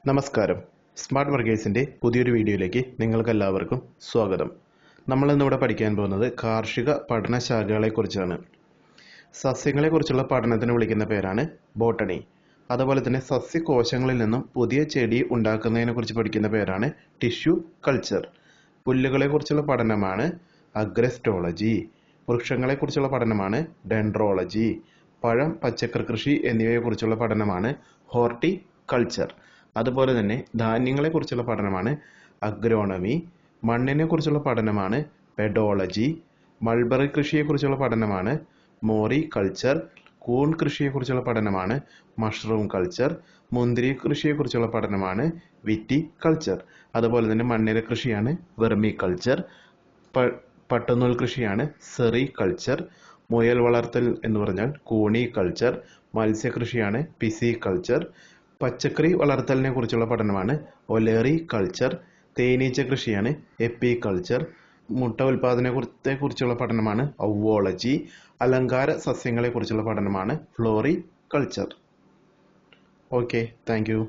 നമസ്കാരം. സ്മാർട്ട് വർക്കേഴ്സിൻ്റെ പുതിയൊരു വീഡിയോയിലേക്ക് നിങ്ങൾക്കെല്ലാവർക്കും സ്വാഗതം. നമ്മളിന്നിവിടെ പഠിക്കാൻ പോകുന്നത് കാർഷിക പഠനശാഖകളെക്കുറിച്ചാണ്. സസ്യങ്ങളെക്കുറിച്ചുള്ള പഠനത്തിന് വിളിക്കുന്ന പേരാണ് ബോട്ടണി. അതുപോലെ തന്നെ സസ്യകോശങ്ങളിൽ നിന്നും പുതിയ ചെടി ഉണ്ടാക്കുന്നതിനെക്കുറിച്ച് പഠിക്കുന്ന പേരാണ് ടിഷ്യൂ കൾച്ചർ. പുല്ലുകളെക്കുറിച്ചുള്ള പഠനമാണ് അഗ്രസ്റ്റോളജി. വൃക്ഷങ്ങളെക്കുറിച്ചുള്ള പഠനമാണ് ഡെൻഡ്രോളജി. പഴം, പച്ചക്കറി കൃഷി എന്നിവയെക്കുറിച്ചുള്ള പഠനമാണ് ഹോർട്ടികൾച്ചർ. അതുപോലെ തന്നെ ധാന്യങ്ങളെക്കുറിച്ചുള്ള പഠനമാണ് അഗ്രോണമി. മണ്ണിനെക്കുറിച്ചുള്ള പഠനമാണ് പെഡോളജി. മൾബറി കൃഷിയെക്കുറിച്ചുള്ള പഠനമാണ് മോറികൾച്ചർ. കൂൺ കൃഷിയെക്കുറിച്ചുള്ള പഠനമാണ് മഷ്റൂം കൾച്ചർ. മുന്തിരി കൃഷിയെക്കുറിച്ചുള്ള പഠനമാണ് വിറ്റികൾച്ചർ. അതുപോലെ തന്നെ മണ്ണിര കൃഷിയാണ് വെർമികൾച്ചർ. പട്ടുനൂൽ കൃഷിയാണ് സെറികൾച്ചർ. മുയൽ വളർത്തൽ എന്ന് പറഞ്ഞാൽ കൂണികൾച്ചർ. മത്സ്യകൃഷിയാണ് പിസികൾച്ചർ. പച്ചക്കറി വളർത്തലിനെ കുറിച്ചുള്ള പഠനമാണ് ഒലേറികൾച്ചർ. തേനീച്ച കൃഷിയാണ് എപ്പികൾച്ചർ. മുട്ട ഉൽപാദനത്തെക്കുറിച്ചുള്ള പഠനമാണ് ഔവോളജി. അലങ്കാര സസ്യങ്ങളെക്കുറിച്ചുള്ള പഠനമാണ് ഫ്ലോറികൾച്ചർ. Okay, thank you.